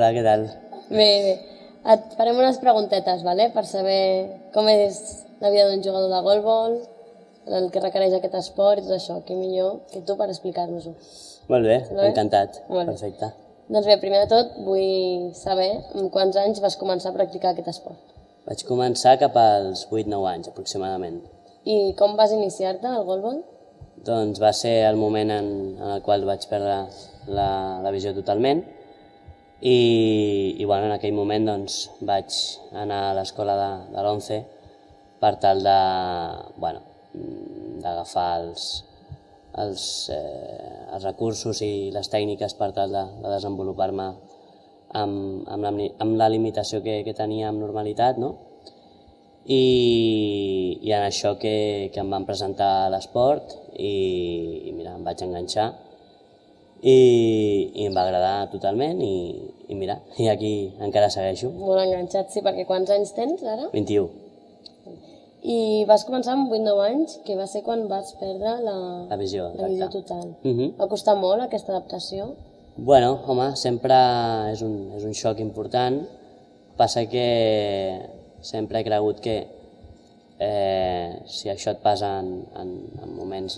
Hola, què tal? Bé, bé. Et farem unes preguntetes, vale? Per saber com és la vida d'un jugador de golbol, el que requereix aquest esport i tot això. Què millor que tu per explicar-nos-ho. Molt bé, Molt bé? encantat. Molt bé. Perfecte. Doncs bé, primer de tot vull saber amb quants anys vas començar a practicar aquest esport. Vaig començar cap als 8-9 anys, aproximadament. I com vas iniciar-te al golbol? Doncs va ser el moment en el qual vaig perdre la visió totalment i bueno, en aquell moment doncs, vaig anar a l'escola de l'11 per tal de, bueno, d'agafar els recursos i les tècniques per tal de desenvolupar-me amb la limitació que tenia amb normalitat, no? I en això que em van presentar a l'esport i mira, em vaig enganxar i em va agradar totalment i mira, i aquí encara segueixo. Molt enganxat, sí, perquè quants anys tens ara? 21. I vas començar amb 8-9 anys, que va ser quan vas perdre La visió, la visió exacte. total. Va costar molt aquesta adaptació? Bueno, home, sempre és un xoc important. Passa que sempre he cregut que si això et passa en moments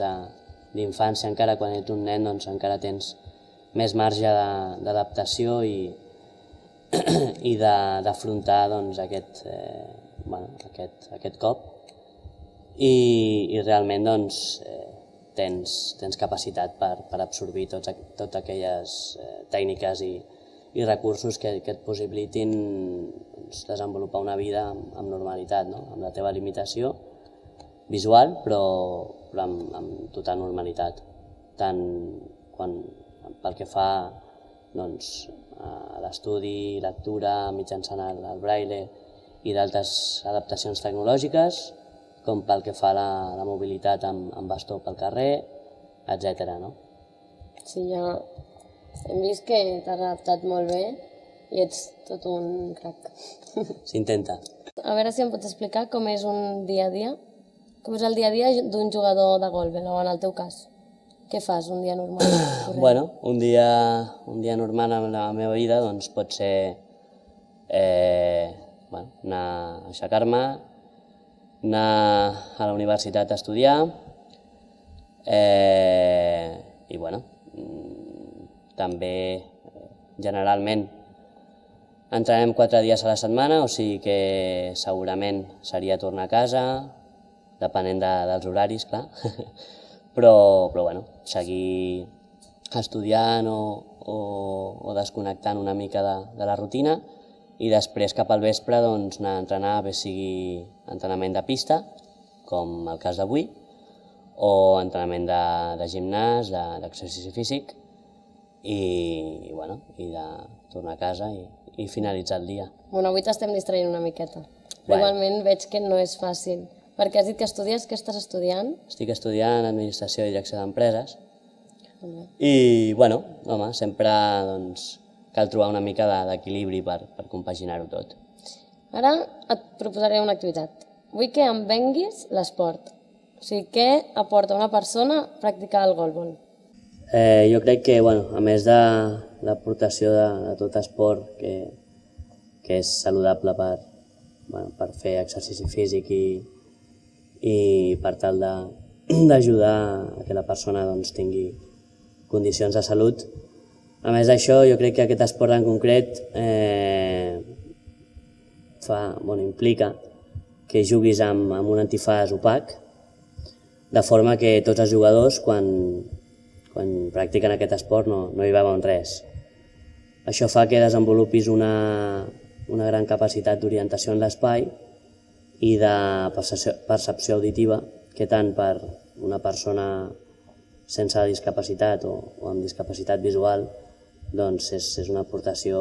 d'infància, encara quan ets un nen, doncs encara tens més marge d'adaptació i d'afrontar doncs, aquest cop. I realment doncs, tens capacitat per absorbir totes aquelles tècniques i recursos que et possibilitin doncs, desenvolupar una vida amb normalitat, no? Amb la teva limitació visual, però amb total normalitat, tant pel que fa doncs, a l'estudi, lectura mitjançant el braille i d'altres adaptacions tecnològiques, com pel que fa a la mobilitat amb bastó pel carrer, etc. No? Sí, ja hem vist que t'has adaptat molt bé i ets tot un crac. S'intenta. A veure si em pots explicar com és un dia a dia, com és el dia a dia d'un jugador de golbol, o en el teu cas. Què fas un dia normal? Bueno, un dia normal en la meva vida doncs, pot ser anar a aixecar-me, anar a la universitat a estudiar i bueno, també generalment entrenem 4 dies a la setmana, o sigui que segurament seria tornar a casa, depenent dels horaris, clar, però bueno, seguir estudiant o desconnectant una mica de la rutina i després cap al vespre doncs, anar a entrenar, bé sigui entrenament de pista, com el cas d'avui, o entrenament de gimnàs, d'exercici físic, i de tornar a casa i finalitzar el dia. Bueno, avui t'estem distraient una miqueta, però igualment veig que no és fàcil. Perquè has dit que estudies, què estàs estudiant? Estic estudiant Administració i Direcció d'Empreses i, bueno, home, sempre doncs, cal trobar una mica d'equilibri per compaginar-ho tot. Ara et proposaré una activitat. Vull que em venguis l'esport. O sigui, què aporta una persona practicar el golbol? Jo crec que, a més de l'aportació de tot esport, que és saludable per fer exercici físic i per tal d'ajudar a que la persona doncs, tingui condicions de salut, a més d'això, jo crec que aquest esport en concret implica que juguis amb un antifaç opac, de forma que tots els jugadors, quan practiquen aquest esport, no hi veuen res. Això fa que desenvolupis una gran capacitat d'orientació en l'espai i de percepció auditiva, que tant per una persona sense discapacitat o amb discapacitat visual, doncs és una aportació,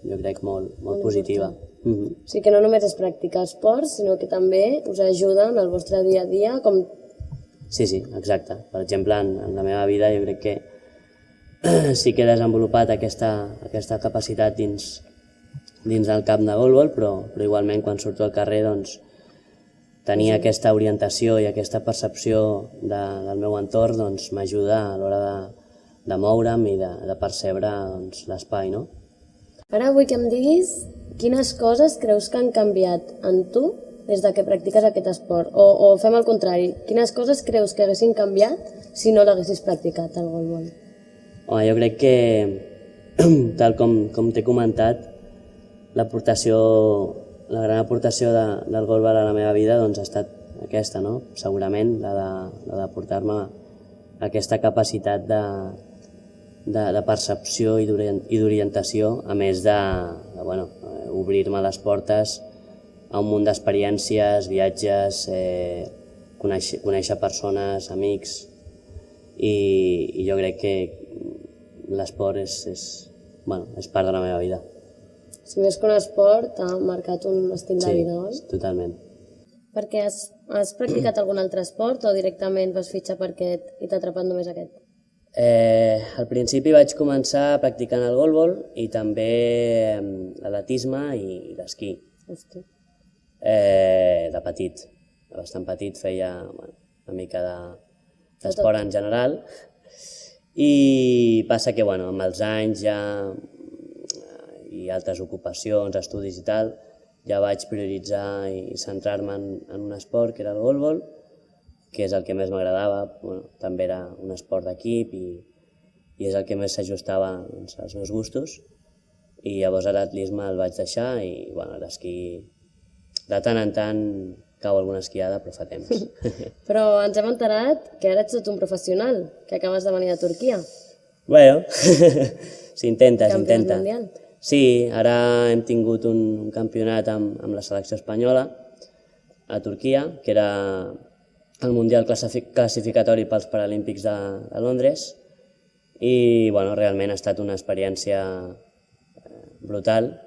jo crec, molt positiva. O sigui que no només és practicar esports, sinó que també us ajuda en el vostre dia a dia, com... Sí, exacte. Per exemple, en la meva vida jo crec que sí que he desenvolupat aquesta capacitat dins del camp de golbol, però igualment quan surto al carrer doncs, tenir aquesta orientació i aquesta percepció del meu entorn doncs, m'ajuda a l'hora de moure'm i de percebre doncs, l'espai, no? Ara vull que em diguis quines coses creus que han canviat en tu des de que practiques aquest esport. O fem el contrari, quines coses creus que haguessin canviat si no l'haguessis practicat, el golbol? Home, jo crec que, tal com t'he comentat, la gran aportació del golbol a la meva vida doncs, ha estat aquesta, no? Segurament, la de portar-me aquesta capacitat de percepció i d'orientació, a més de obrir-me les portes a un munt d'experiències, viatges, conèixer persones, amics, i jo crec que l'esport és part de la meva vida. Si més que un esport, t'ha marcat un estil de vida, oi? Sí, totalment. Perquè has practicat algun altre esport o directament vas fitxar per aquest i t'ha atrapat només aquest? Al principi vaig començar practicant el golbol i també l'atletisme i l'esquí. Hosti. De petit, de bastant petit, feia una mica d'esport en general, i passa que amb els anys ja i altres ocupacions, estudis i tal, ja vaig prioritzar i centrar-me en un esport que era el golbol, que és el que més m'agradava, també era un esport d'equip i és el que més s'ajustava als meus gustos, i llavors l'atletisme el vaig deixar i l'esquí de tant en tant cau alguna esquiada, però fa temps. Però ens hem enterat que ara ets tot un professional, que acabes de venir de Turquia. Bueno, s'intenta. Campió mundial. Sí, ara hem tingut un campionat amb la selecció espanyola a Turquia, que era el Mundial classificatori pels Paralímpics de Londres, i realment ha estat una experiència brutal.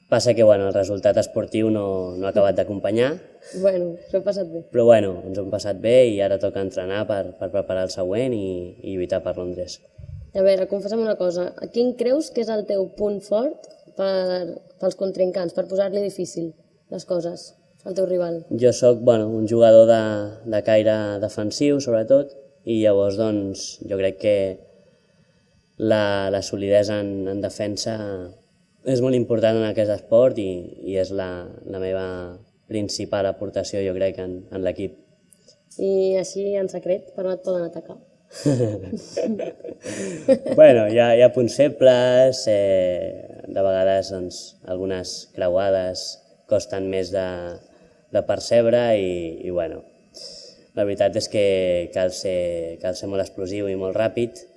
Passa que el resultat esportiu no ha acabat d'acompanyar. Bueno, s'ho he passat bé. Però ens ho hem passat bé i ara toca entrenar per preparar el següent i lluitar per Londres. A veure, confessa'm una cosa, quin creus que és el teu punt fort pels contrincants, per posar-li difícil les coses al teu rival? Jo soc un jugador de caire defensiu, sobretot, i llavors jo crec que la solidesa en defensa és molt important en aquest esport i és la meva principal aportació, jo crec, en l'equip. I així, en secret, per on et poden atacar? Hi ha punts febles, de vegades algunes creuades costen més de percebre i la veritat és que cal ser molt explosiu i molt ràpid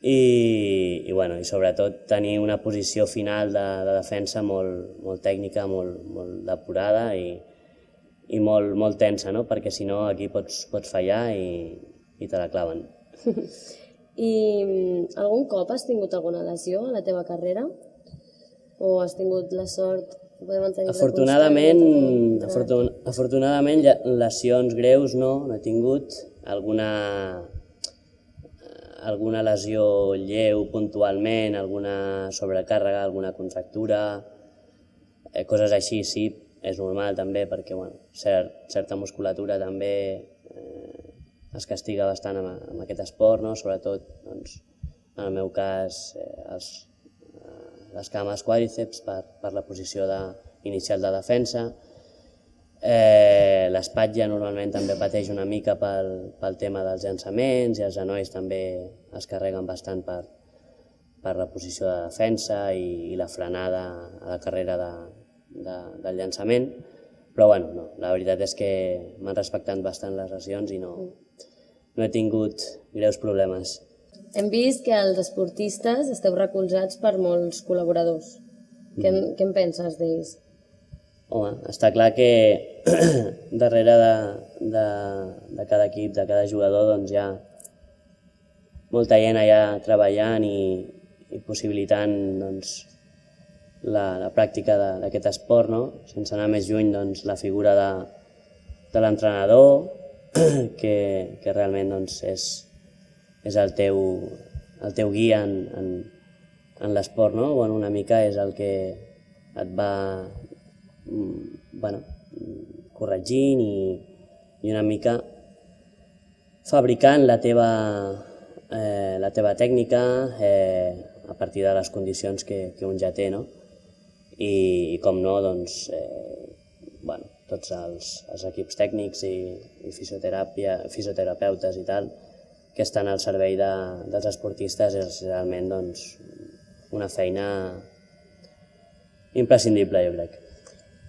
i sobretot tenir una posició final de defensa molt tècnica, molt depurada i molt tensa, no? Perquè si no aquí pots fallar i te la claven. I algun cop has tingut alguna lesió a la teva carrera? O has tingut la sort? Afortunadament, lesions greus no he tingut. Alguna lesió lleu puntualment, alguna sobrecàrrega, alguna contractura, coses així sí, és normal també perquè certa musculatura també es castiga bastant amb aquest esport, no? Sobretot, en el meu cas, les cames quàdriceps per la posició inicial de defensa. L'espatlla normalment també pateix una mica pel tema dels llançaments i els genolls també es carreguen bastant per la posició de defensa i la frenada a la carrera del llançament. Però la veritat és que m'han respectat bastant les lesions i no he tingut greus problemes. Hem vist que els esportistes esteu recolzats per molts col·laboradors. Què en penses d'ells? Home, està clar que darrere de cada equip, de cada jugador, hi ha molta gent allà treballant i possibilitant la pràctica d'aquest esport, no? Sense anar més lluny, la figura de l'entrenador, que realment és el teu guia en l'esport, no? Una mica és el que et va corregint i una mica fabricant la teva tècnica, a partir de les condicions que un ja té, no? I com no, doncs, bueno, tots els equips tècnics i fisioterapeutes i tal, que estan al servei dels esportistes, és realment doncs, una feina imprescindible, jo crec.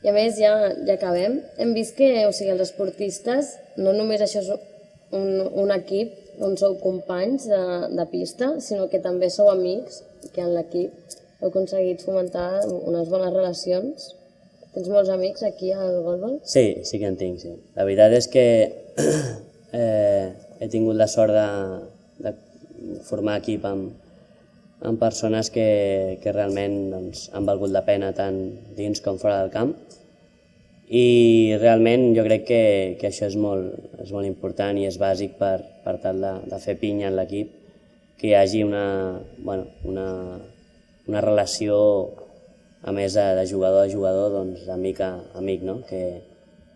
I a més, ja acabem, hem vist que els esportistes, no només això és un equip on sou companys de pista, sinó que també sou amics, que en l'equip heu aconseguit fomentar unes bones relacions. Tens molts amics aquí al golbol? Sí, sí que en tinc, sí. La veritat és que he tingut la sort de formar equip amb persones que realment doncs, han valgut la pena tant dins com fora del camp. I realment jo crec que això és molt important i és bàsic per tal de fer pinya en l'equip, que hi hagi una relació, a més de jugador a jugador, doncs d'amic a amic, no? Que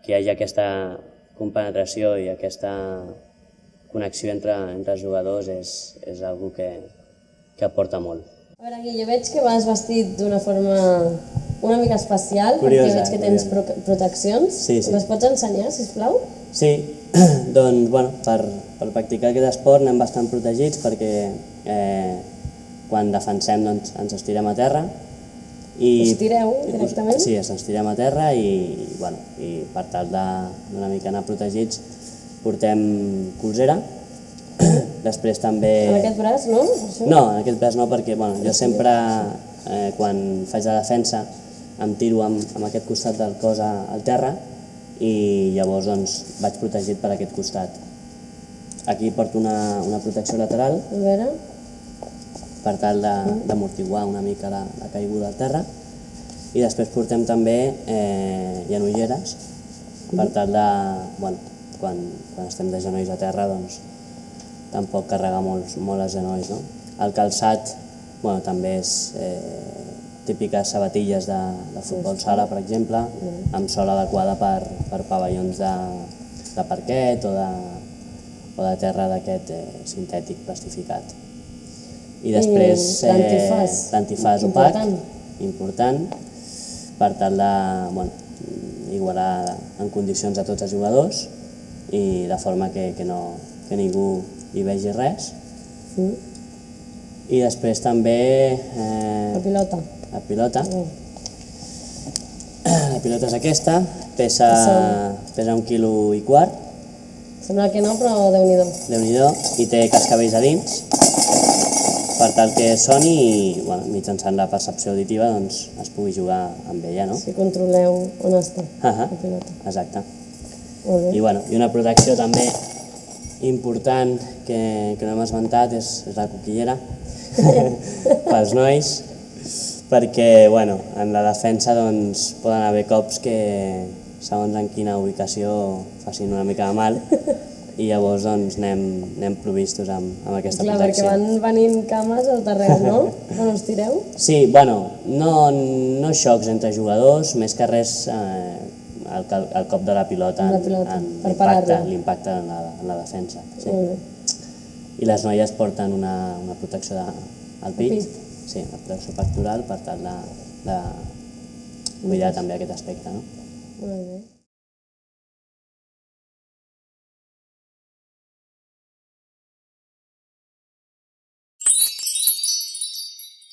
hi hagi aquesta compenetració i aquesta connexió entre els jugadors és algo que aporta molt. A veure, Gui, jo veig que vas vestit d'una forma una mica especial, curiosa, perquè veig que tens proteccions. Sí, sí. Les pots ensenyar, sisplau? Sí, doncs bueno, per practicar aquest esport anem bastant protegits perquè quan defensem doncs, ens estirem a terra. Us tireu directament? Sí, ens estirem a terra i per tal d'una mica anar protegits portem colzera. Després també... En aquest braç, no? No, en aquest braç no, perquè jo sempre, quan faig la defensa, em tiro amb aquest costat del cos al terra i llavors doncs, vaig protegit per aquest costat. Aquí porto una protecció lateral per tal d'amortiguar una mica la caiguda al terra i després portem també genolleres per tal de, quan estem de genolls a terra, doncs tampoc carregar molt els genolls, no? El calçat també és típiques sabatilles de futbol sala, per exemple, amb sola adequada per pavellons de parquet o de terra d'aquest sintètic plastificat. I després l'antifàs opac, important, per tal d'igualar en condicions a tots els jugadors i de forma que ningú hi vegi res. I després també... La pilota. La pilota. La pilota és aquesta, pesa 1,25 kg. Sembla que no, però Déu-n'hi-do. Déu-n'hi-do, i té cascavells a dins, per tal que soni i mitjançant la percepció auditiva es pugui jugar amb ella, no? Si controleu on està la pilota. Exacte. Molt bé. I una protecció també important que no hem esmentat és la coquillera pels nois, perquè en la defensa poden haver cops que segons en quina ubicació facin una mica de mal i llavors anem provistos amb aquesta protecció. Clar, perquè van venint cames al terreny, no? On us tireu? Sí, no xocs entre jugadors, més que res el cop de la pilota, l'impacte en la defensa. I les noies porten una protecció al pit, una protecció pectoral per tal de cuidar també aquest aspecte. Molt bé.